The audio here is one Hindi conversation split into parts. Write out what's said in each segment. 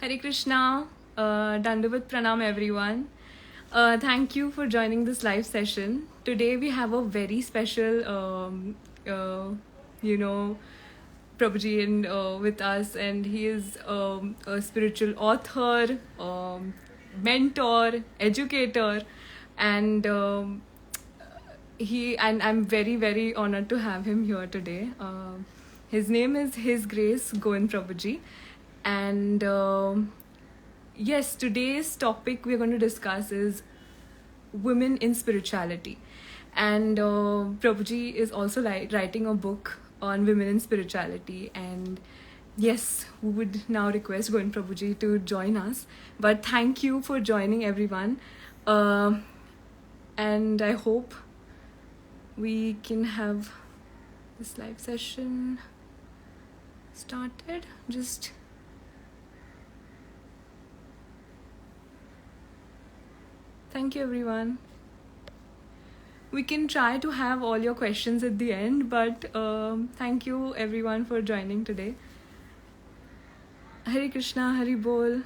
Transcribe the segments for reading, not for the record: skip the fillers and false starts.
Hare Krishna, Dandavat Pranam everyone. Thank you for joining this live session. Today we have a very special, you know, Prabhuji with us, and he is a spiritual author, mentor, educator, and I'm very very honored to have him here today. His name is His Grace Govind Prabhuji, and yes, today's topic we're going to discuss is women in spirituality, and Prabhuji is also writing a book on women in spirituality. And yes, we would now request Govind Prabhuji to join us. But thank you for joining, everyone, uh, and I hope we can have this live session started. Just thank you, everyone. We can try to have all your questions at the end, but thank you, everyone, for joining today. Hare Krishna, Hari Bol.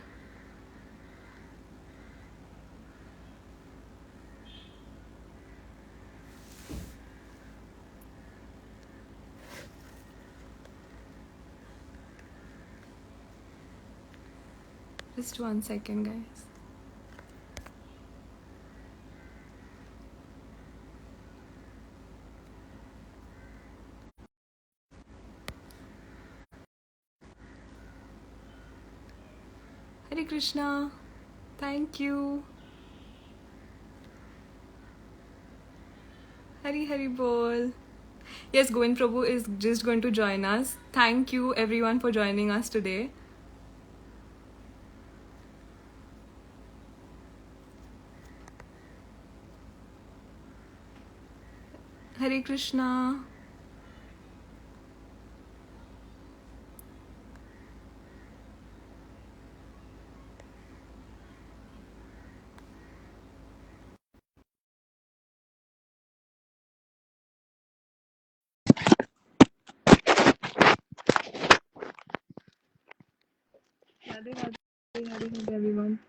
Just 1 second, guys. Hare Krishna. Thank you. Hari Hari Bol. Yes, Govind Prabhu is just going to join us. Thank you, everyone, for joining us today. Hare Krishna. Radhe Radhe, Radhe Radhe, everyone.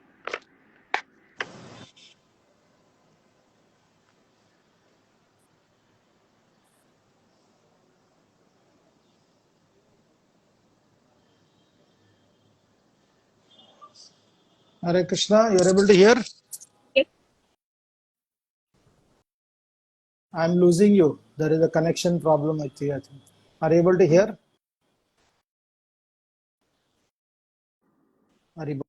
Hare Krishna, you're able to hear? Yes. I'm losing you. There is a connection problem, I think. Are you able to hear? Are you...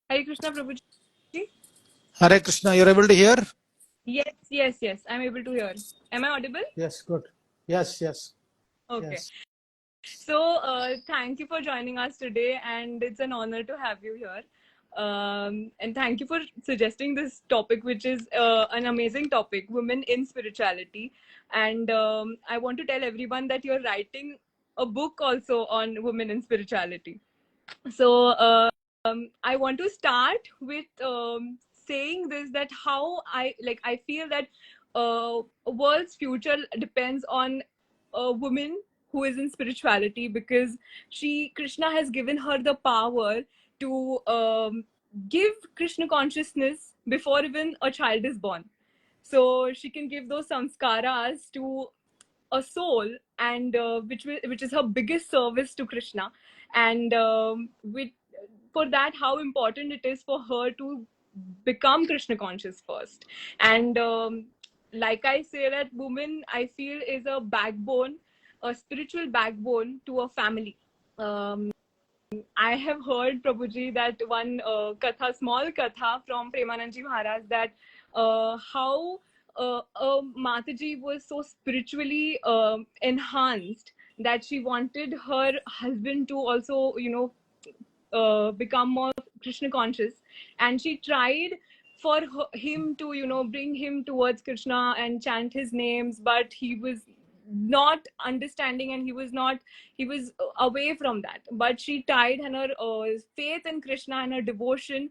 Hare Krishna, Prabhuji. Hare Krishna, you're able to hear? Yes, yes, yes. I'm able to hear. Am I audible? Yes, good. Yes, yes, Okay. yes. So, thank you for joining us today, and it's an honor to have you here. And thank you for suggesting this topic, which is an amazing topic, women in spirituality. And I want to tell everyone that you're writing a book also on women in spirituality. So, I want to start with saying this, that how I feel that a world's future depends on a woman who is in spirituality, because Krishna has given her the power to give Krishna consciousness before even a child is born. So she can give those samskaras to a soul, and which is her biggest service to Krishna. And with for that, how important it is for her to become Krishna conscious first. And like I say, that woman, I feel, is a backbone, a spiritual backbone to a family. I have heard, Prabhuji, that one small katha from Premanandji Maharaj, that how Mataji was so spiritually enhanced that she wanted her husband to also, become more Krishna conscious, and she tried for him to, bring him towards Krishna and chant his names, but he was not understanding, and he was away from that. But she tried, and her faith in Krishna and her devotion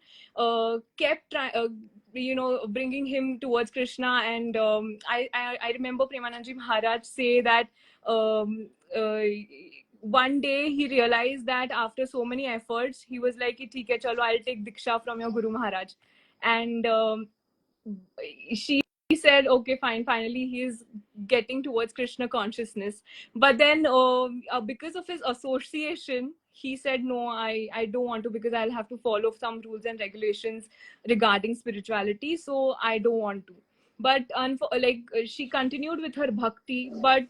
kept trying. bringing him towards Krishna. And I remember Premanandji Maharaj say that um, uh, one day he realized that after so many efforts, he was like, "ठीक है, चलो, I'll take Diksha from your Guru Maharaj." And she said, okay, fine, finally he's getting towards Krishna consciousness. But then because of his association, he said, no, I don't want to, because I'll have to follow some rules and regulations regarding spirituality, so I don't want to. But she continued with her bhakti, but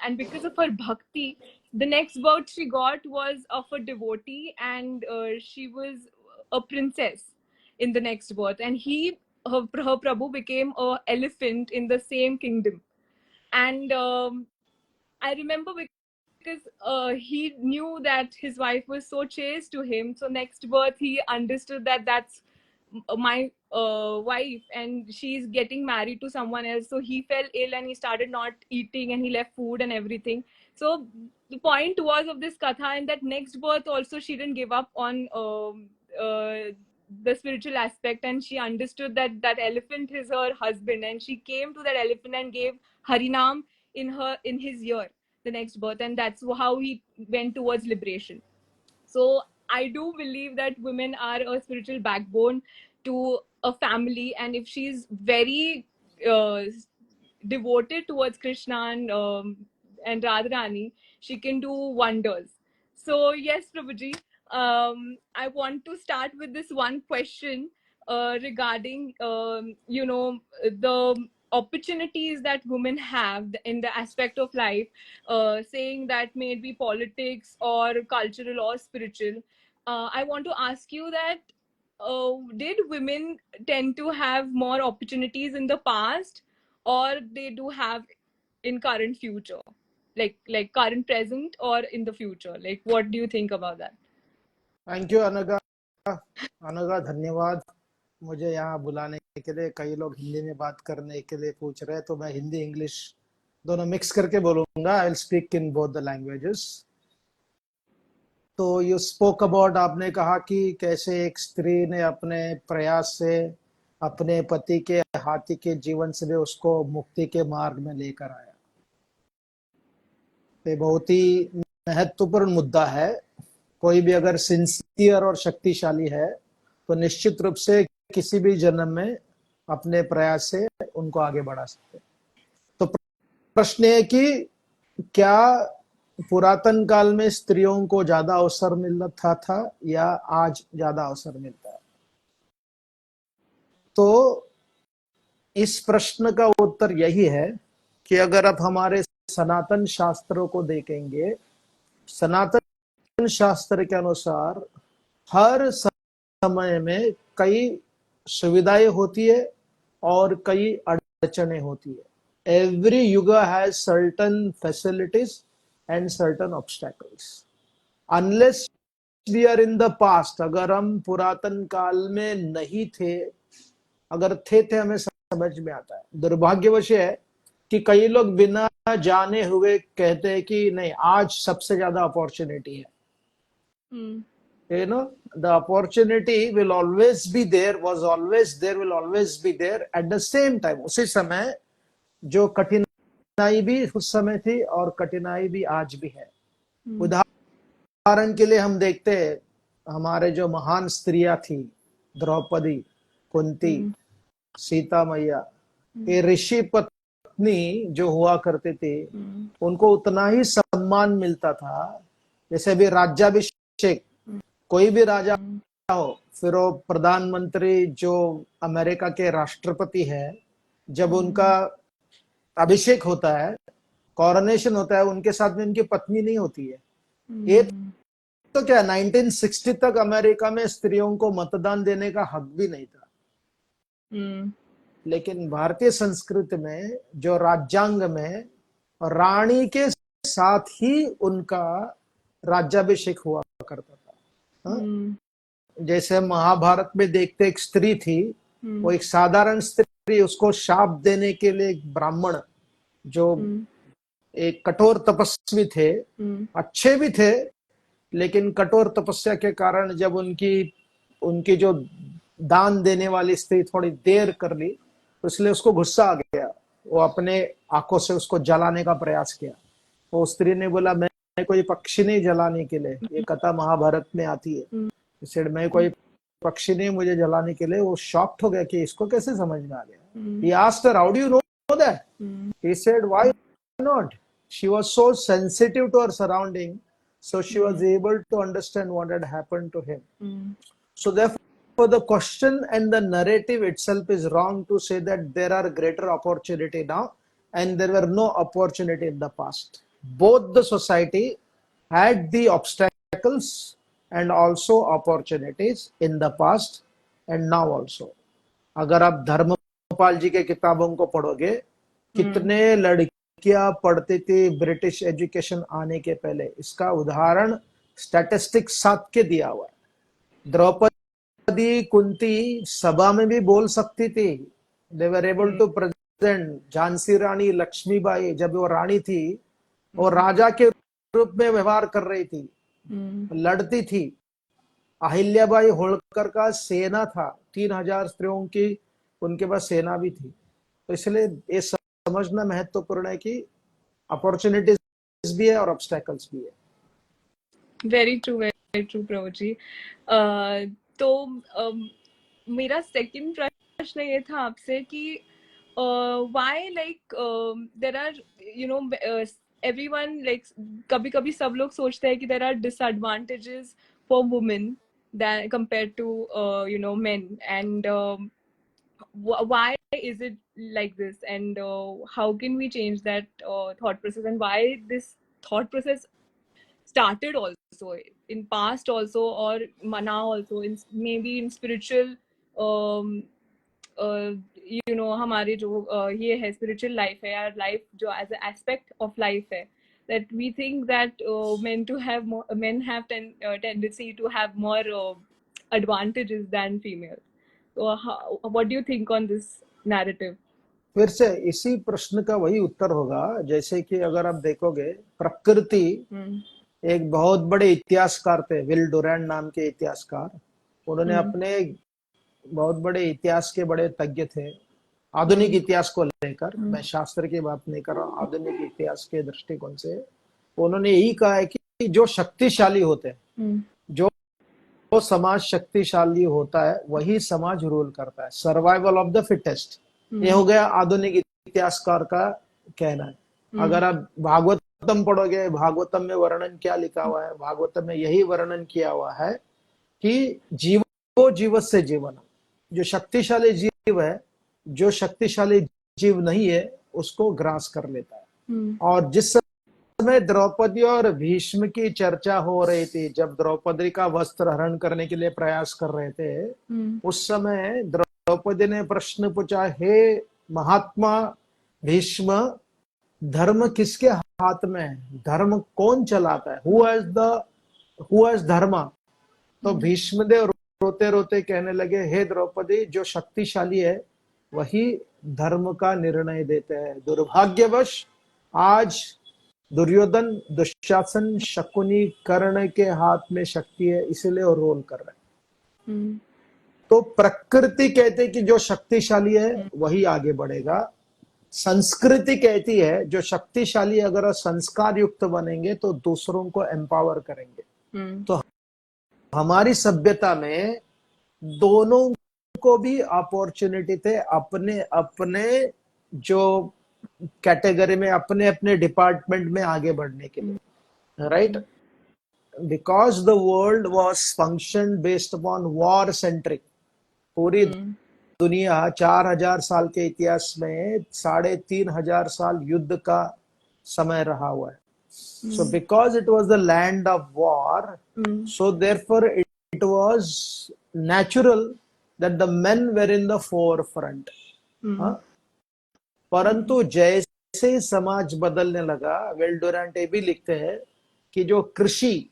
and because of her bhakti, the next birth she got was of a devotee, and she was a princess in the next birth. And her Prabhu became a elephant in the same kingdom. And I remember because he knew that his wife was so chaste to him. So next birth, he understood that that's my wife, and she's getting married to someone else. So he fell ill and he started not eating, and he left food and everything. So the point was of this katha, and that next birth also she didn't give up on the spiritual aspect, and she understood that that elephant is her husband, and she came to that elephant and gave Harinam in his ear the next birth, and that's how he went towards liberation. So I do believe that women are a spiritual backbone to a family, and if she's very devoted towards Krishna and Radharani, she can do wonders. So yes, Prabhuji, I want to start with this one question regarding the opportunities that women have in the aspect of life, saying that may it be politics or cultural or spiritual. I want to ask you that did women tend to have more opportunities in the past, or they do have in current future, like current present or in the future? Like, what do you think about that? Thank you अनगा। अनगा धन्यवाद मुझे यहाँ बुलाने के लिए। कई लोग हिंदी में बात करने के लिए पूछ रहे हैं, तो मैं हिंदी इंग्लिश दोनों मिक्स करके बोलूंगा। I will speak in both the languages. तो यू स्पोक अबाउट, आपने कहा कि कैसे एक स्त्री ने अपने प्रयास से अपने पति के हाथी के जीवन से भी उसको मुक्ति के मार्ग में लेकर आया। ये बहुत ही महत्वपूर्ण मुद्दा है। कोई भी अगर सिंसियर और शक्तिशाली है तो निश्चित रूप से किसी भी जन्म में अपने प्रयास से उनको आगे बढ़ा सकते हैं। तो प्रश्न है कि क्या पुरातन काल में स्त्रियों को ज्यादा अवसर मिलता था या आज ज्यादा अवसर मिलता है? तो इस प्रश्न का उत्तर यही है कि अगर आप हमारे सनातन शास्त्रों को देखेंगे, सनातन शास्त्र के अनुसार हर समय में कई सुविधाएं होती है और कई अड़चने होती है। एवरी युग has certain facilities and certain obstacles. Unless we are in the past, अगर हम पुरातन काल में नहीं थे, अगर थे हमें समझ में आता है। दुर्भाग्यवश है कि कई लोग बिना जाने हुए कहते हैं कि नहीं, आज सबसे ज्यादा अपॉर्चुनिटी है। You know, the opportunity will always be there, was always there, will always be there. At the same time, उसी समय जो कठिनाई भी उस समय थी और कठिनाई भी आज भी है। उदाहरण के लिए हम देखते हैं, हमारे जो महान स्त्रियां थी, द्रौपदी, कुंती, सीता मैया, ये ऋषि पत्नी जो हुआ करते थे, उनको उतना ही सम्मान मिलता था जैसे भी राज्याभिषेक। कोई भी राजा हो, फिर वो प्रधानमंत्री जो अमेरिका के राष्ट्रपति है, जब उनका अभिषेक होता है, कॉरोनेशन होता है, उनके साथ में उनकी पत्नी नहीं होती है। ये तो क्या 1960 तक अमेरिका में स्त्रियों को मतदान देने का हक भी नहीं था। लेकिन भारतीय संस्कृति में जो राज्यांग में रानी के साथ ही उनका राज्याभिषेक हुआ करता था। जैसे महाभारत में देखते एक स्त्री थी, वो एक साधारण स्त्री, उसको शाप देने के लिए एक ब्राह्मण जो एक कठोर तपस्वी थे, अच्छे भी थे, लेकिन कठोर तपस्या के कारण जब उनकी जो दान देने वाली स्त्री थोड़ी देर कर ली, तो इसलिए उसको गुस्सा आ गया, वो अपने आंखों से उसको जलाने का प्रयास किया। तो स्त्री ने बोला, मैं कोई पक्षी नहीं जलाने के लिए, ये कथा महाभारत में आती है, इसलिए मैं कोई पक्षी नहीं मुझे जलाने के लिए। वो शॉक्ड हो गया कि इसको कैसे समझ में आ गया। He asked her, how do you know that? He said, why not? She was so sensitive to her surrounding, so she was able to understand what had happened to him. So therefore, the question and the narrative itself is wrong to say that there are greater opportunity now and there were no opportunity in the past. Both the society had the obstacles and also opportunities in the past and now also. अगर आप धर्मपाल जी के किताबों को पढ़ोगे, कितने लड़कियां पढ़ती थी ब्रिटिश एजुकेशन आने के पहले, इसका उदाहरण स्टैटिस्टिक्स साथ के दिया हुआ है। द्रौपदी कुंती सभा में भी बोल सकती थी, they were able to present. Jhansi Rani Lakshmibai जब वो रानी थी, वो राजा के रूप में व्यवहार कर रही थी, लड़ती थी। अहिल्याबाई होलकर का सेना था, 3000 स्त्रियों की उनके पास सेना भी थी। तो इसलिए ये समझना महत्वपूर्ण है कि अपॉर्चुनिटीज भी है और ऑब्स्टेकल्स भी है। Very true Prabhu ji. तो मेरा सेकंड प्रश्न ये था आपसे कि why like there are you know everyone like, कभी कभी सब लोग सोचते हैं कि there are disadvantages for women than compared to men, and why is it like this, and how can we change that thought process, and why this thought process started also in past also, or now also in maybe in spiritual हमारे जो ये है spiritual life है, यार life जो as an aspect of life है, that we think that men have tendency to have more advantages than females. So what do you think on this narrative? फिर से इसी प्रश्न का वही उत्तर होगा, जैसे कि अगर आप देखोगे प्रकृति, एक बहुत बड़े इतिहासकार थे, विल डुरैंड नाम के इतिहासकार, उन्होंने अपने बहुत बड़े इतिहास के बड़े तज्ञ थे, आधुनिक इतिहास को लेकर, मैं शास्त्र की बात नहीं कर रहा हूँ, आधुनिक इतिहास के दृष्टिकोण से उन्होंने यही कहा है कि जो शक्तिशाली होते हैं, जो समाज शक्तिशाली होता है वही समाज रूल करता है, सर्वाइवल ऑफ द फिटेस्ट। ये हो गया आधुनिक इतिहासकार का कहना है। अगर आप भागवतम पढ़ोगे, भागवतम में वर्णन क्या लिखा हुआ है, भागवतम में यही वर्णन किया हुआ है कि जीवो जीवस्य जीवनम, जो शक्तिशाली जीव है, जो शक्तिशाली जीव नहीं है उसको ग्रास कर लेता है। और जिस समय द्रौपदी और भीष्म की चर्चा हो रही थी, जब द्रौपदी का वस्त्र हरण करने के लिए प्रयास कर रहे थे, उस समय द्रौपदी ने प्रश्न पूछा, हे महात्मा भीष्म, धर्म किसके हाथ में है, धर्म कौन चलाता है, हु हैज धर्म? तो भीष्मदेव रोते रोते कहने लगे, हे द्रौपदी, जो शक्तिशाली है वही धर्म का निर्णय देते हैं। दुर्भाग्यवश आज दुर्योधन, दुशासन, शकुनी, कर्ण के हाथ में शक्ति है, इसलिए वो रोल कर रहे हैं। तो प्रकृति कहते कि जो शक्तिशाली है वही आगे बढ़ेगा, संस्कृति कहती है जो शक्तिशाली अगर संस्कार युक्त बनेंगे तो दूसरों को एम्पावर करेंगे। तो हमारी सभ्यता में दोनों को भी अपॉर्चुनिटी थे अपने अपने जो कैटेगरी में, अपने अपने डिपार्टमेंट में आगे बढ़ने के लिए, right? Because the world was function based upon war centric. पूरी दुनिया 4000 साल के इतिहास में 3500 साल युद्ध का समय रहा हुआ है। So because it was the land of war, so therefore it was natural that the men were in the forefront. परंतु जैसे ही समाज बदलने लगा, विल डुरैंट ये भी लिखते हैं कि जो कृषि,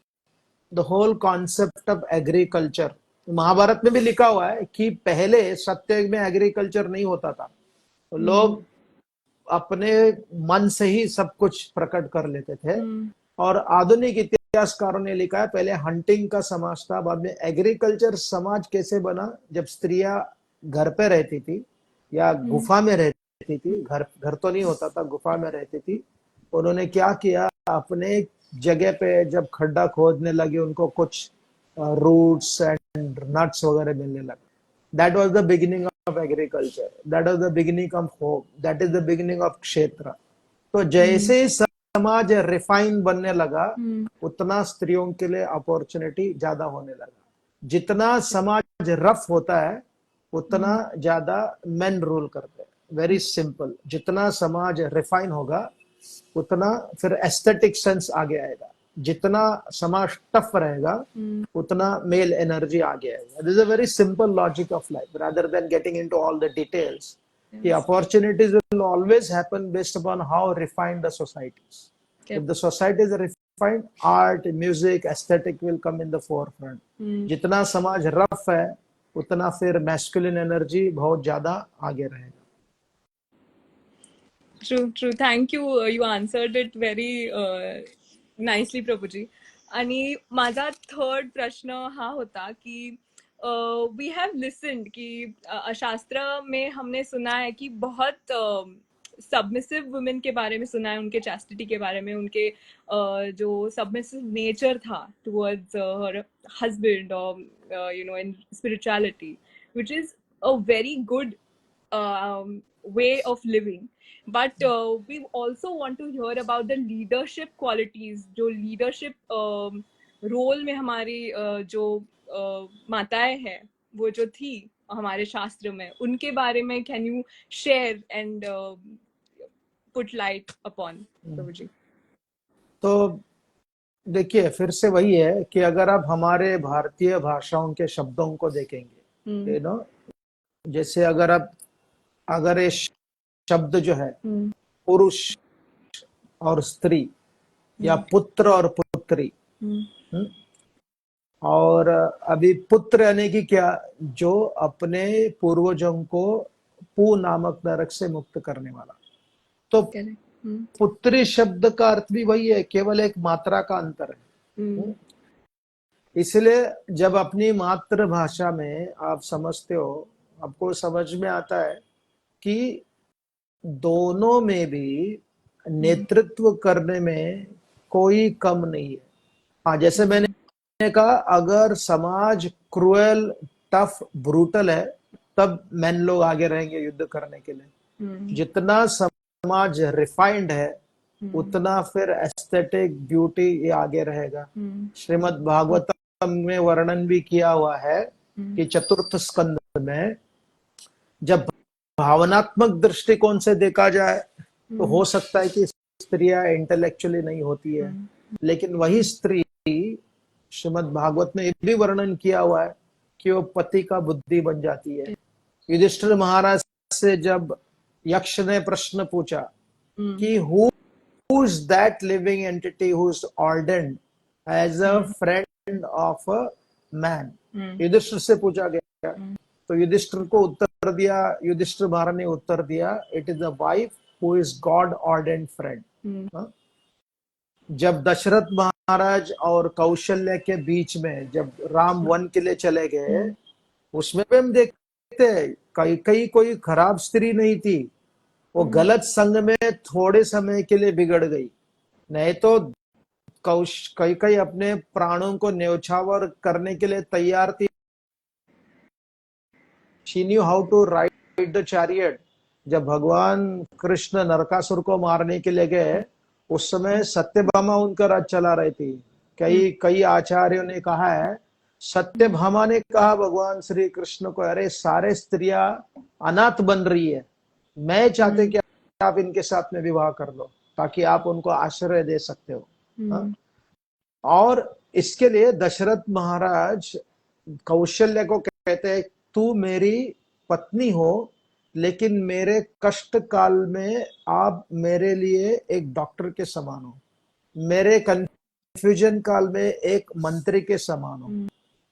the whole concept of agriculture, Mahabharata में भी लिखा हुआ है कि पहले सत्ययुग में एग्रीकल्चर नहीं होता था, तो लोग अपने मन से ही सब कुछ प्रकट कर लेते थे। और आधुनिक इतिहासकारों ने लिखा है, पहले हंटिंग का समाज था, बाद में एग्रीकल्चर समाज कैसे बना, जब स्त्रियां घर पे रहती थी या गुफा में रहती थी, घर घर तो नहीं होता था, गुफा में रहती थी, उन्होंने क्या किया, अपने जगह पे जब खड्डा खोदने लगे, उनको कुछ रूट्स एंड नट्स वगैरह मिलने लगे. That was the beginning of agriculture, that was the beginning of hope, that is the beginning of क्षेत्र. तो जैसे ही समाज रिफाइन बनने लगा, उतना स्त्रियों के लिए अपॉर्चुनिटी ज्यादा होने लगा. जितना समाज रफ होता है, उतना ज्यादा मेन रूल करते हैं. Very simple. जितना समाज रिफाइन होगा, उतना फिर एस्थेटिक सेंस आगे आएगा. जितना समाज टफ रहेगा, उतना मेल एनर्जी आगे आएगा. This is a very simple logic of life, rather than getting into all the details. The opportunities will always happen based upon how refined the society is. If the society is refined, art, music, aesthetic will come in the forefront. जितना समाज रफ है, उतना फिर masculine energy बहुत ज्यादा आगे रहेगा. True. Thank you. You answered it very nicely, Prabhuji. आणि माझा थर्ड प्रश्न हा होता कि वी हैव लिसन्ड कि शास्त्र में हमने सुना है कि बहुत सबमिसिव वुमेन के बारे में सुना है, उनके चैस्टिटी के बारे में, उनके जो सबमिसिव नेचर था टुवर्ड्स हर हस्बैंड और in spirituality, which is a very good way of living. But we also want to hear about the leadership qualities, जो leadership role में हमारी जो माताएं हैं, वो जो थी हमारे शास्त्र में, उनके बारे में can you share and put light upon, प्रभुजी? तो देखिए, फिर से वही है कि अगर आप हमारे भारतीय भाषाओं के शब्दों को देखेंगे, जैसे अगर ये शब्द जो है पुरुष और स्त्री या पुत्र और पुत्री, और अभी पुत्र यानी कि क्या, जो अपने पूर्वजों को पू नामक नरक से मुक्त करने वाला. तो पुत्री शब्द का अर्थ भी वही है, केवल एक मात्रा का अंतर है. इसलिए जब अपनी मातृभाषा में आप समझते हो, आपको समझ में आता है कि दोनों में भी नेतृत्व करने में कोई कम नहीं है. हाँ, जैसे मैंने कहा, अगर समाज क्रूएल, टफ, ब्रूटल है, तब मैन लोग आगे रहेंगे युद्ध करने के लिए. जितना समाज रिफाइंड है, उतना फिर एस्थेटिक ब्यूटी ये आगे रहेगा. श्रीमद् भागवतम में वर्णन भी किया हुआ है कि चतुर्थ स्कंद में जब भावनात्मक दृष्टिकोण से देखा जाए, तो हो सकता है कि स्त्रियां इंटेलेक्चुअली नहीं होती है, लेकिन वही स्त्री, श्रीमद् भागवत में ये भी वर्णन किया हुआ है कि वो पति का बुद्धि बन जाती है. युधिष्ठिर महाराज से जब यक्ष ने प्रश्न पूछा कि who is that living entity who is ordained as a friend of a man, Yudhishthira से पूछा गया. तो युधिष्ठिर को उत्तर दिया, युधिष्ठिर महाराज ने उत्तर दिया, it is a wife who is God ordained friend. जब दशरथ महाराज और कौशल्य के बीच में जब राम वन के लिए चले गए, उसमें भी हम देखते हैं कई कोई खराब स्त्री नहीं थी, वो गलत संग में थोड़े समय के लिए बिगड़ गई, नहीं तो कई अपने प्राणों को न्यौछावर करने के लिए तैयार थी. She knew how to ride the chariot. जब भगवान कृष्ण नरकासुर को मारने के लिए गए, उस समय सत्यभामा उनका राज चला रही थी. कई आचार्यों ने कहा है, सत्यभामा ने कहा भगवान श्री कृष्ण को, अरे सारे स्त्रियां अनाथ बन रही है, मैं चाहते कि आप इनके साथ में विवाह कर लो, ताकि आप उनको आश्रय दे सकते हो. और इसके लिए दशरथ महाराज कौशल्य को कहते हैं, तू मेरी पत्नी हो, लेकिन मेरे कष्ट काल में आप मेरे लिए एक डॉक्टर के समान हो, मेरे कंफ्यूजन काल में एक मंत्री के समान हो,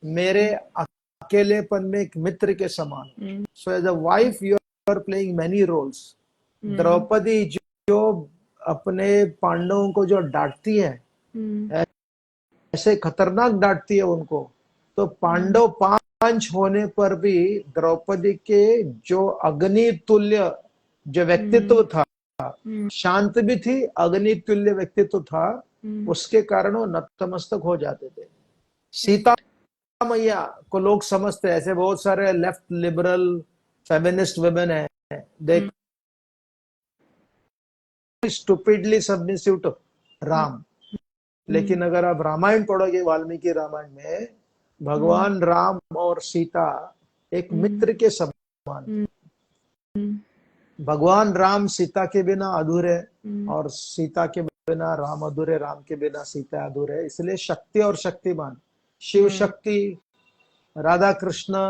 मेरे अकेलेपन में एक मित्र के समान हो. So as a wife you are playing many roles. Draupadi जो अपने पांडवों को जो डांटती है, ऐसे खतरनाक डांटती है उनको। तो पांडव 5 होने पर भी द्रौपदी के जो अग्नि तुल्य जो व्यक्तित्व था, शांत भी थी, अग्नि तुल्य व्यक्तित्व था, उसके कारण वो नतमस्तक हो जाते थे। सीता मैया को लोग समझते हैं, ऐसे बहुत सारे लेफ्ट लिबरल फेमिनिस्ट वुमेन है, दे स्टूपिडली सबमिसिव टू राम। लेकिन अगर आप रामायण पढ़ोगे, वाल्मीकि रामायण में भगवान राम और सीता एक मित्र के समान। भगवान राम सीता के बिना अधूरे, और सीता के बिना राम अधूरे, राम के बिना सीता अधूरे। इसलिए शक्ति और शक्तिमान, शिव शक्ति, राधा कृष्ण,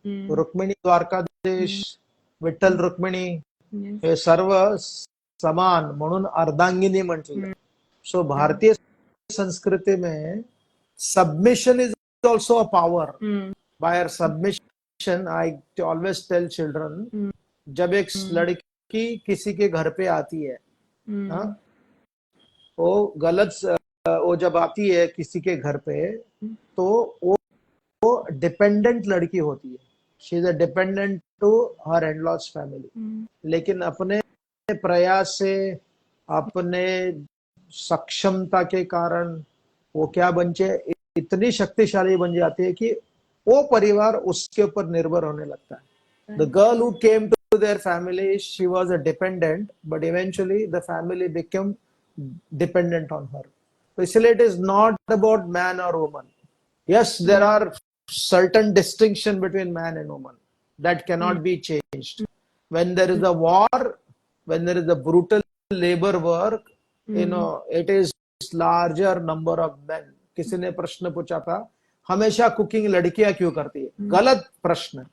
रुक्मिणी द्वारकाधीश, विठ्ठल रुक्मिणी, हे सर्व समान म्हणून अर्धांगिनी म्हटलं। सो भारतीय संस्कृति में submission is also a power. By her submission, I always tell children, जब एक लड़की किसी के घर पे आती है, वो जब आती है किसी के घर पे, तो वो डिपेंडेंट लड़की होती है। She is a dependent to her in-laws family. लेकिन अपने प्रयास से, अपने सक्षमता के कारण वो क्या बन जाए, इतनी शक्तिशाली बन जाती है कि वो परिवार उसके ऊपर निर्भर होने लगता है। The girl who came to their family, she was a dependent, but eventually the family become dependent on her. तो इसलिए it is not about man और woman. Yes, there are certain distinction between man and woman that cannot be changed. When there is a war, when there is a brutal labor work, it is larger number of men. किसी ने प्रश्न पूछा था, हमेशा कुकिंग लड़कियां क्यों करती है? गलत प्रश्न।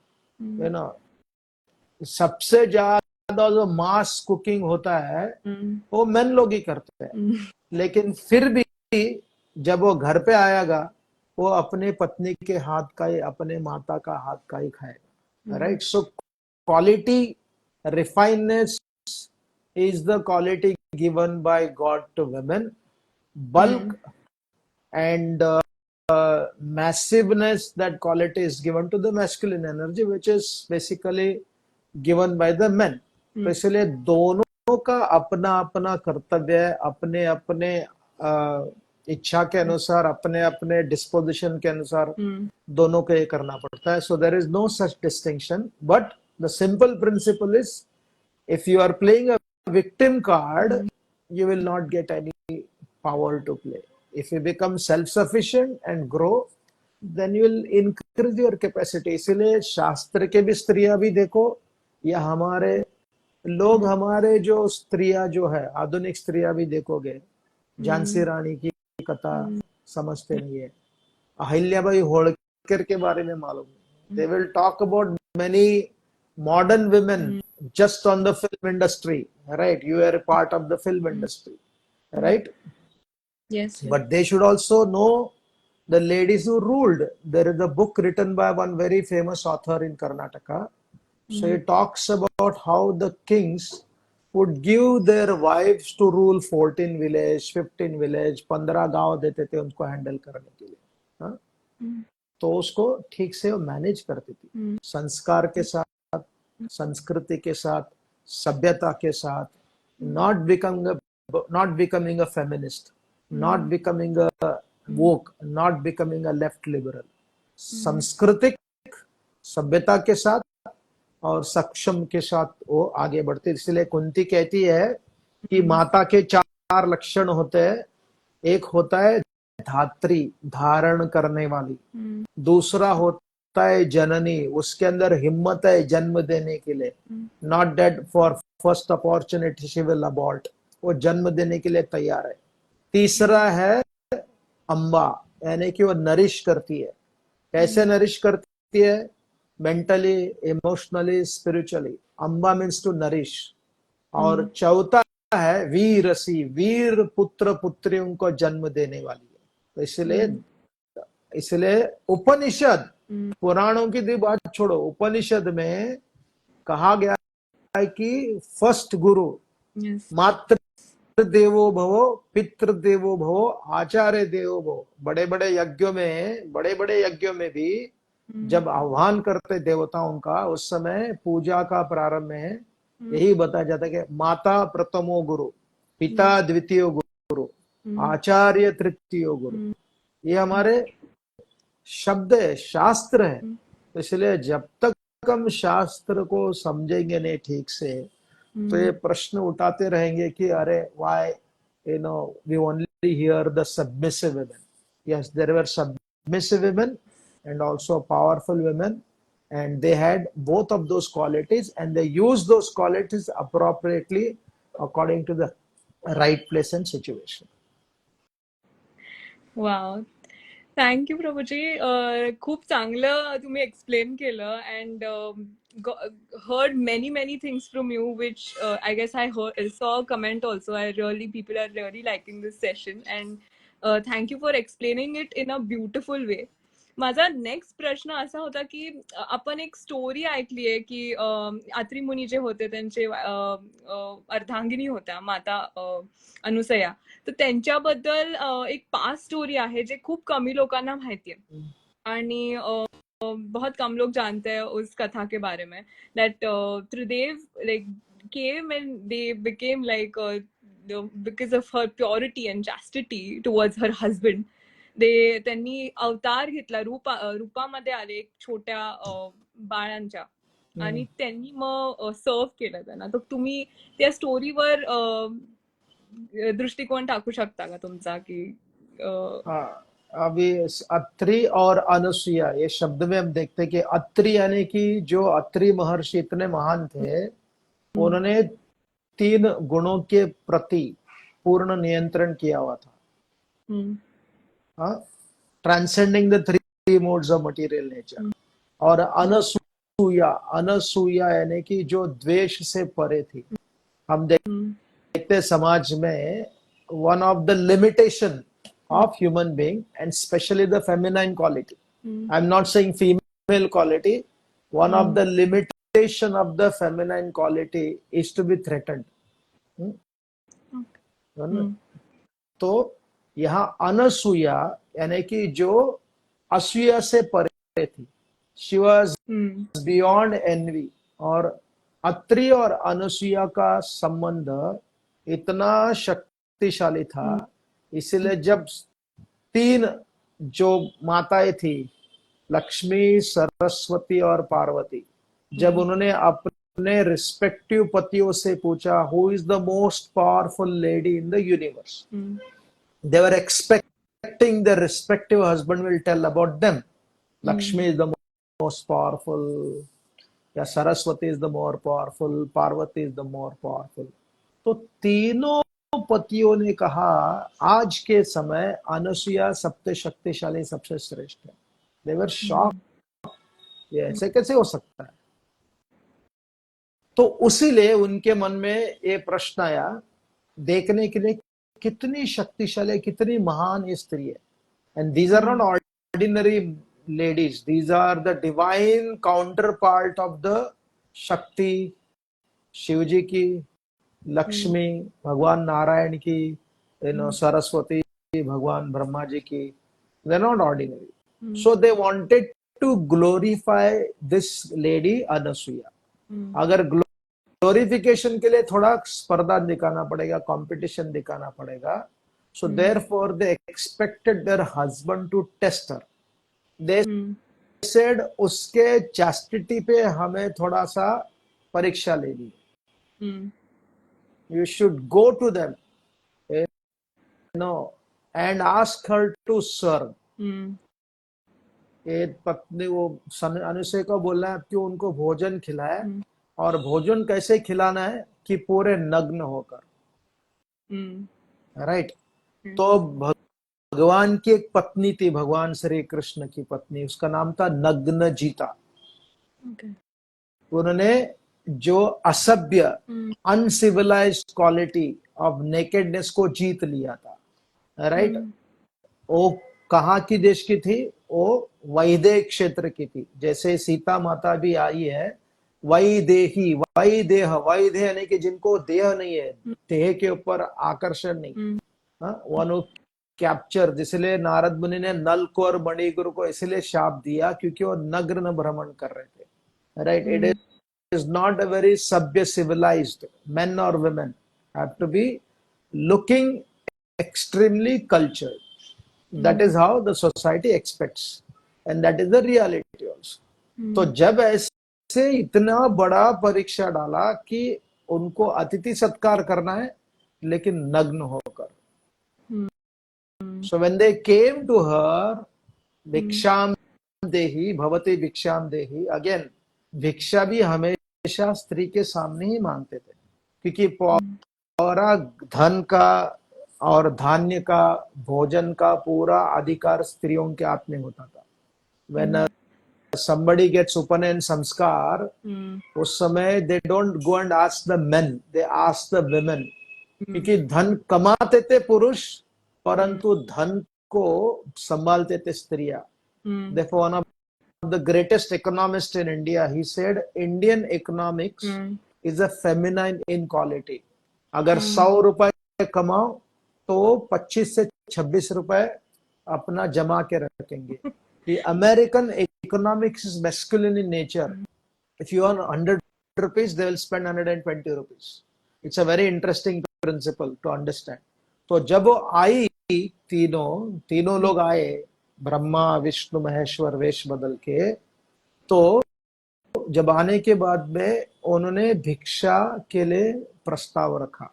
सबसे ज्यादा जो मास कुकिंग होता है वो मेन लोग ही करते हैं। लेकिन फिर भी जब वो घर पे आएगा, वो अपने पत्नी के हाथ का ही, अपने माता का हाथ का ही खाएगा। Right? So quality, refineness is the quality given by God to women. Bulk and massiveness, that quality is given to the masculine energy, which is basically given by the men. तो इसलिए दोनों का अपना अपना कर्तव्य है, अपने अपने इच्छा के अनुसार, अपने अपने डिस्पोजिशन के अनुसार दोनों को ये करना पड़ता है। So there is no such distinction, but the simple principle is, if you are playing a victim card, you will not get any power to play. If you become self-sufficient and grow, then you will increase your capacity. इसलिए शास्त्र के भी स्त्रियां भी देखो, या हमारे लोग, हमारे जो स्त्रियां जो है, आधुनिक स्त्रियां भी देखोगे, झांसी रानी की कथा समझते नहीं है, अहिल्याबाई होळकर के बारे में मालूम नहीं। They will talk about many modern women just on the film industry, right? You are a part of the film industry, right? Yes. But they should also know the ladies who ruled. There is a book written by one very famous author in Karnataka. So he talks about how the kings would give their wives to rule 14 village, 15 village, 15 गांव देते थे उनको हैंडल करने के लिए। तो उसको ठीक से वो मैनेज करती थी, संस्कार के साथ, संस्कृति के साथ, सभ्यता के साथ, not becoming a feminist, not becoming a woke, not becoming a left liberal. सांस्कृतिक सभ्यता के साथ और सक्षम के साथ वो आगे बढ़ते। इसलिए कुंती कहती है कि माता के 4 लक्षण होते हैं। एक होता है धात्री, धारण करने वाली। दूसरा होता है जननी, उसके अंदर हिम्मत है जन्म देने के लिए। Not that for first opportunity she will abort, वो जन्म देने के लिए तैयार है। तीसरा है अम्बा, यानी कि वो नरिश करती है। कैसे नरिश करती है? Mentally, emotionally, spiritually. Amba means to nourish. और चौथा है वीरसी, वीर पुत्र पुत्रियों को जन्म देने वाली है। तो इसलिए उपनिषद, पुराणों की भी बात छोड़ो, उपनिषद में कहा गया है कि फर्स्ट गुरु मातृ देवो भवो, पितृ देवो भवो, आचार्य देवो भवो। बड़े बड़े यज्ञों में भी जब आह्वान करते देवताओं का, उस समय पूजा का प्रारंभ में यही बताया जाता है कि माता प्रथमो गुरु, पिता द्वितीय गुरु, आचार्य तृतीय गुरु। ये हमारे शब्द है, शास्त्र है। तो इसलिए जब तक हम शास्त्र को समझेंगे नहीं ठीक से, तो ये प्रश्न उठाते रहेंगे कि अरे why we only hear the submissive women. Yes, there were submissive women and also powerful women, and they had both of those qualities, and they used those qualities appropriately according to the right place and situation. Wow, thank you Prabhuji. खूप चांगलं तुम्ही एक्सप्लेन केलं and heard many things from you, which I guess I saw a comment also. People are really liking this session, and thank you for explaining it in a beautiful way. माझा नेक्स्ट प्रश्न असा होता की आपण एक स्टोरी ऐकली आहे की अत्री मुनी जे होते त्यांचे अर्धांगिनी होत्या माता अनुसया. तर त्यांच्याबद्दल एक पास्ट स्टोरी आहे जे खूप कमी लोकांना माहिती आहे आणि बहुत कम लोग जानते हैं उस कथा के बारे में. That Tridev like came and they became like because of her purity and chastity towards her husband. त्यांनी अवतार घेतला, रूपामध्ये आले एक छोट्या बाळांच्या, आणि त्यांनी मग सर्व केलं त्यांना. तर तुम्ही त्या स्टोरीवर दृष्टिकोन टाकू शकता का तुमचा की अभी अत्रि और अनुसुईया, ये शब्द में हम देखते हैं कि अत्रि यानी कि जो अत्रि महर्षि इतने महान थे, उन्होंने 3 गुणों के प्रति पूर्ण नियंत्रण किया हुआ था, transcending the 3 modes of material nature. और अनसूया यानी कि जो द्वेष से परे थी. हम देखते समाज में one of the limitation of human being, and especially the feminine quality. I'm not saying female quality. One of the limitation of the feminine quality is to be threatened. तो यहाँ अनसूया यानी कि जो असूया से परे थी, she was beyond envy. और अत्रि और अनुसुईया का संबंध इतना शक्तिशाली था, इसलिए जब 3 जो माताएं थी, लक्ष्मी, सरस्वती और पार्वती, जब उन्होंने अपने रिस्पेक्टिव पतियों से पूछा who is the most powerful lady in the universe, they were expecting the respective husband will tell about them. Lakshmi is the most powerful, या Saraswati is the more powerful, Parvati is the more powerful. तो तीनों पतियों ने कहा आज के समय अनुसुईया सबसे शक्तिशाली, सबसे श्रेष्ठ है. They were shocked. ये ऐसे कैसे हो सकता है? तो उसीलिए उनके मन में ये प्रश्न आया, देखने के लिए कितनी शक्तिशाली, कितनी महान ये स्त्री है. And these are not ordinary ladies. These are the divine counterpart of the शक्ति, शिवजी की, लक्ष्मी, भगवान नारायण की, सरस्वती, भगवान ब्रह्मा जी की. They're not ordinary. So they wanted to glorify this lady Anasuya. अगर ग्लोरिफिकेशन के लिए थोड़ा स्पर्धा दिखाना पड़ेगा, कंपटीशन दिखाना पड़ेगा. So therefore they expected their husband to test her. They said उसके chastity पे हमें थोड़ा सा परीक्षा लेनी. You should go to them, and ask her to serve. एक पत्नी वो अनुसुईया को बोलना है कि उनको भोजन खिलाए, और भोजन कैसे खिलाना है कि पूरे नग्न होकर. राइट. तो भगवान की एक पत्नी थी, भगवान श्री कृष्ण की पत्नी, उसका नाम था नग्नजिता. उन्होंने जो असभ्य, अनसिविलाइज्ड क्वालिटी ऑफ नेकेडनेस को जीत लिया था. राइट. वो कहाँ की देश की थी? वो वैदिक क्षेत्र की थी. जैसे सीता माता भी आई है, वैदेही, वैदेह, वैदेह यानी कि जिनको देह नहीं है, देह के ऊपर आकर्षण नहीं, वन कैप्चर, जिसलिए नारद मुनि ने नल को और मणिगुरु को इसलिए शाप दिया क्योंकि वो नग्न भ्रमण कर रहे थे, right. It is not a very sabya civilized, men or women have to be looking extremely cultured. That is how the society expects, and that is the reality also. तो जब ऐसे इतना बड़ा परीक्षा डाला कि उनको अतिथि सत्कार करना है लेकिन नग्न होकर, so when they came to her, भिक्षाम देही भवती भिक्षाम देही, अगेन भिक्षा भी हमेशा स्त्री के सामने ही मांगते थे, क्योंकि पूरा धन का और धान्य का, भोजन का पूरा अधिकार स्त्रियों के हाथ में होता था। When somebody gets उपनयन संस्कार, उस समय they don't go and ask the men, they ask the women, क्योंकि धन कमाते थे पुरुष, परंतु धन को संभालते थे स्त्रियां। Therefore, one of the greatest economists in India, he said, Indian economics is a feminine in quality. अगर 100 रुपए कमाओ तो 25 से 26 रुपए अपना जमा के रखेंगे। The American economics is masculine in nature. If you earn 100 rupees, they will spend 120 rupees. It's a very interesting principle to understand. तो जब वो आई, तीनों लोग आए, ब्रह्मा विष्णु महेश्वर वेश बदल के, तो जब आने के बाद में उन्होंने भिक्षा के लिए प्रस्ताव रखा,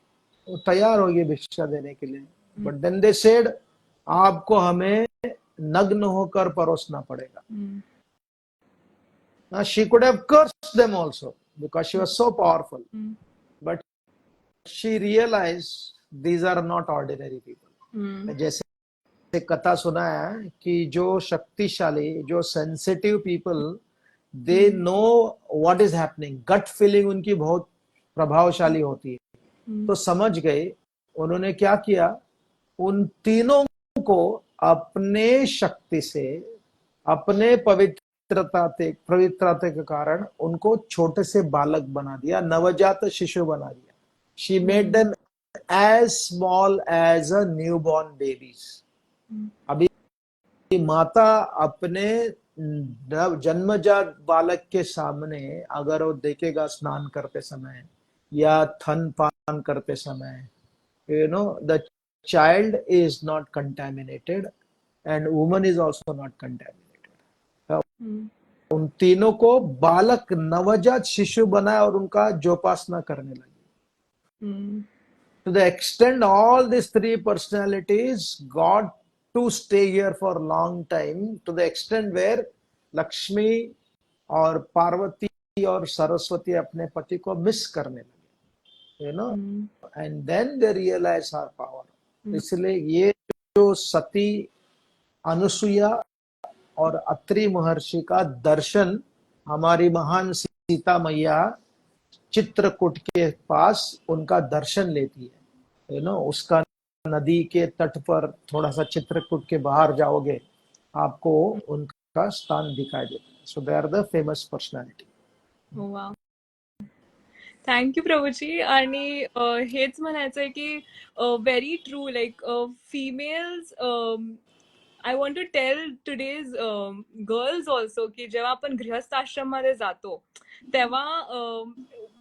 वो तैयार हो गए भिक्षा देने के लिए, बट देन दे सेड, आपको हमें नग्न होकर परोसना पड़ेगा। She could have cursed them also because she was so powerful, but she realized these are not ordinary people. जैसे कथा सुना है कि जो शक्तिशाली, जो sensitive people, they know what is happening, gut feeling उनकी बहुत प्रभावशाली होती है। तो समझ गए, उन्होंने क्या किया, उन तीनों को अपने शक्ति से, अपने पवित्रता के कारण उनको छोटे से बालक बना दिया, नवजात शिशु बना दिया। She made them as small as a newborn babies. अभी माता अपने जन्मजात बालक के सामने अगर वो देखेगा स्नान करते समय या थन पान करते समय, you know, the child is not contaminated and woman is also not contaminated. उन तीनों को बालक, नवजात शिशु बनाया और उनका जोपासना करने लगी। To the extent all these three personalities got to stay here for a long time, to the extent where Lakshmi और पार्वती और सरस्वती अपने पति को मिस करने लगे, you know, and then they realize her power. इसलिए ये जो सती, अनुसुईया और अत्रि महर्षि का दर्शन हमारी महान सीता मैया चित्रकूट के पास उनका दर्शन लेती है, you know, उसका नदी के तट पर थोड़ा सा चित्रकूट के बाहर जाओगे, आपको उनका स्थान दिखाई देता है। So they are the famous personality. Oh, wow. Thank you Prabhuji. आणि हेच म्हणायचंय की very true, like females, I want to tell today's girls also की जेव्हा आपण गृहस्थ आश्रममध्ये जातो तेव्हा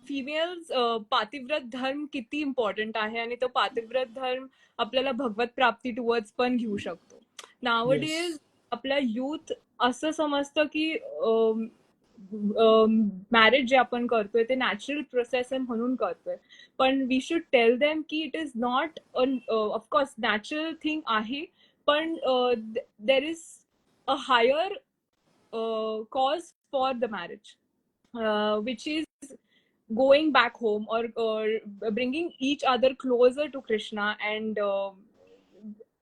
फिमेल्स पातिव्रत धर्म किती इम्पॉर्टंट आहे आणि तो पातिव्रत धर्म आपल्याला भगवत प्राप्ती टुवर्ड्स पण घेऊ शकतो. नावडेज आपल्या युथ असं समजतं की मॅरेज जे आपण करतोय ते नॅचरल प्रोसेस आहे म्हणून करतोय, पण वी शुड टेल देम की it is not, of course natural thing आहे, पण there is a higher cause for the marriage, which is going back home or bringing each other closer to Krishna. And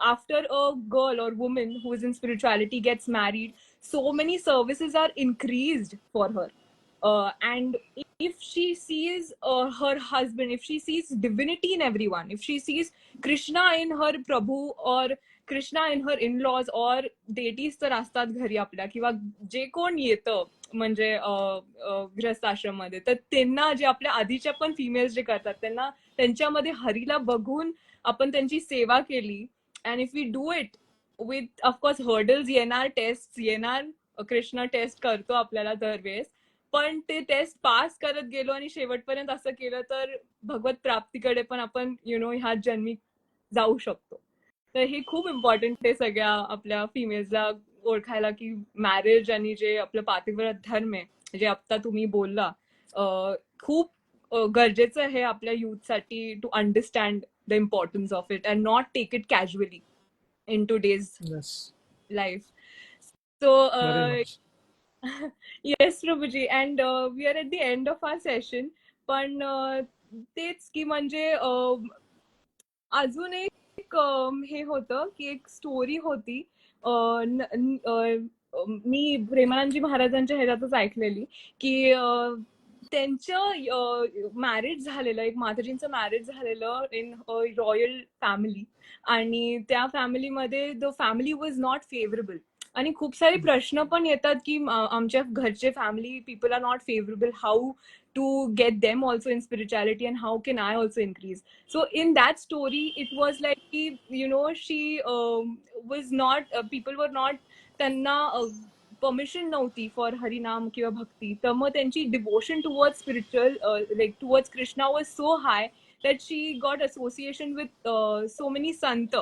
after a girl or woman who is in spirituality gets married, so many services are increased for her. And if she sees her husband, if she sees divinity in everyone, if she sees Krishna in her Prabhu or Krishna in her in-laws or deities तर असतात घरी आपल्या, किंवा जे कोण येतं म्हणजे गृहस्थ आश्रम मध्ये, तर त्यांना जे आपल्या आधीच्या पण फिमेल्स जे करतात त्यांना त्यांच्यामध्ये हरीला बघून आपण त्यांची सेवा केली. And if we do it with of course hurdles येणार, टेस्ट येणार, कृष्ण टेस्ट करतो आपल्याला दरवेळेस, पण ते टेस्ट पास करत गेलो आणि शेवटपर्यंत असं केलं तर भगवत प्राप्तीकडे पण आपण ह्या जन्मी जाऊ शकतो. तर हे खूप इम्पॉर्टंट आहे सगळ्या आपल्या फिमेल्सला ओळखायला की मॅरेज आणि जे आपलं पातिव्रत धर्म आहे जे आता तुम्ही बोलला खूप गरजेचं आहे आपल्या युथसाठी to understand the importance of it and not take it casually in today's life. So yes प्रभूजी, and we are at the end of our session. पण तेच की म्हणजे अजून एक हे होतं की एक स्टोरी होती, मी प्रेमानंदजी महाराजांच्या ह्याच्यातच ऐकलेली की त्यांचं मॅरेज झालेलं, एक माताजींचं मॅरेज झालेलं इन रॉयल फॅमिली, आणि त्या फॅमिलीमध्ये the family was not favourable. आणि खूप सारे प्रश्न पण येतात की आमच्या घरचे family people are not favourable, how to get them also in spirituality and how can I also increase. So in that story it was like she was not people were not, त्यांना परमिशन नव्हती फॉर हरिनाम किंवा भक्ती, तर मग त्यांची devotion towards spiritual like towards Krishna was so hi that she got association with so many संत.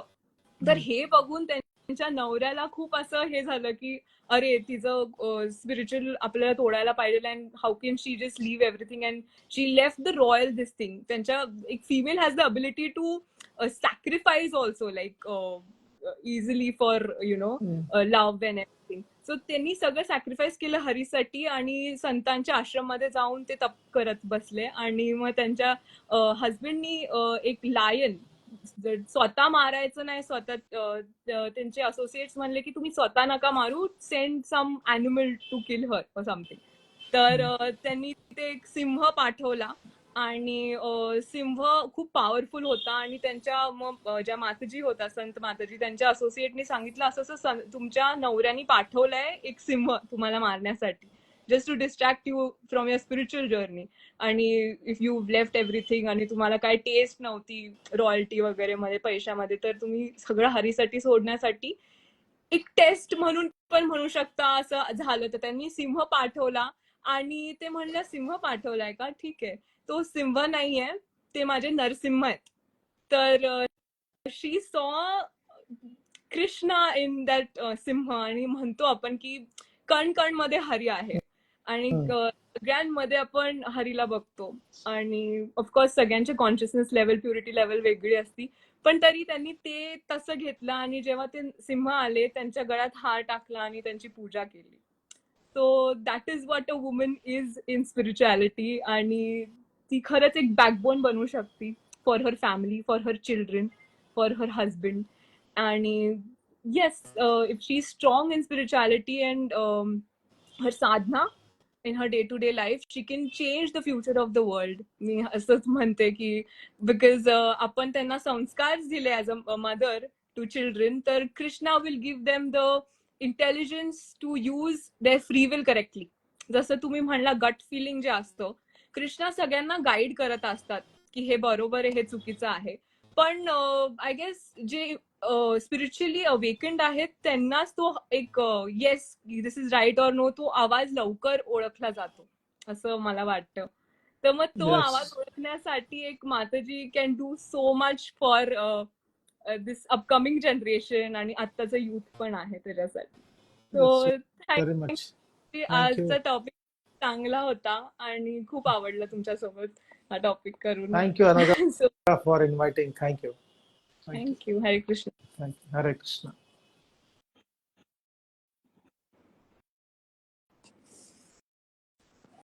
तर हे बघून त्यांच्या नवऱ्याला खूप असं हे झालं की अरे तिचं स्पिरिच्युअल आपल्याला तोडायला पाहिजे, and how can she just leave everything, and she left the royal this thing. त्यांच्या एक female has the ability to sacrifice also like easily for love and everything. So त्यांनी सगळं सॅक्रिफाईस केलं हरीसाठी आणि संतांच्या आश्रममध्ये जाऊन ते तप करत बसले. आणि मग त्यांच्या हजबंडनी एक लायन, स्वतः मारायचं नाही, स्वतः त्यांचे असोसिएट्स म्हणले की तुम्ही स्वतः नका मारू, send some animal to kill her or something. तर त्यांनी ते एक सिंह पाठवला आणि सिंह खूप पॉवरफुल होता. आणि त्यांच्या मग ज्या माताजी होता, संत माताजी, त्यांच्या असोसिएटनी सांगितलं असं असं तुमच्या नवऱ्यानी पाठवलंय एक सिंह तुम्हाला मारण्यासाठी, just to distract you from your spiritual journey. आणि इफ यू लेफ्ट एव्हरीथिंग आणि तुम्हाला काय टेस्ट नव्हती रॉयल्टी वगैरे मध्ये पैशामध्ये, तर तुम्ही सगळं हरीसाठी सोडण्यासाठी एक टेस्ट म्हणून पण म्हणू शकता असं झालं. तर त्यांनी सिंह पाठवला आणि ते म्हणलं सिंह पाठवलाय का, ठीक आहे, तो सिंह नाहीये, ते माझे नरसिंह आहेत. तर she saw Krishna in that Singh. आणि म्हणतो आपण की कण कण मध्ये हरी आहे आणि सगळ्यांमध्ये आपण हरीला बघतो. आणि ऑफकोर्स सगळ्यांचे कॉन्शियसनेस लेवल, प्युरिटी लेवल वेगळी असती, पण तरी त्यांनी ते तसं घेतलं आणि जेव्हा ते सिंह आले त्यांच्या गळ्यात हार टाकला आणि त्यांची पूजा केली. So that is what a woman is in spirituality. आणि ती खरंच एक बॅकबोन बनवू शकते for her family, for her children, for her husband. आणि yes, if she is strong in spirituality and her sadhana in her day-to-day life, she can change the future of the world. मी असंच म्हणते की बिकॉज आपण त्यांना संस्कार दिले as a mother to children, तर Krishna will give them the intelligence to use their free will correctly. जसं तुम्ही म्हणला गट फिलिंग जे असतं, कृष्णा सगळ्यांना गाईड करत असतात की हे बरोबर आहे, हे चुकीचं आहे. पण आय गेस जे स्पिरिच्युअली अवेकन्ड आहेत त्यांनाच तो एक yes this is right or no, तो आवाज लवकर ओळखला जातो असं मला वाटतं. तर मग तो आवाज ओळखण्यासाठी एक माताजी can do so much for this upcoming generation आणि आत्ताचं युथ पण आहे त्याच्यासाठी. So thank you. आजचा टॉपिक चांगला होता आणि खूप आवडला तुमच्यासोबत हा टॉपिक करून. Thank you Anagha for inviting. Thank you. Thank you. Hare Krishna. Hare Krishna.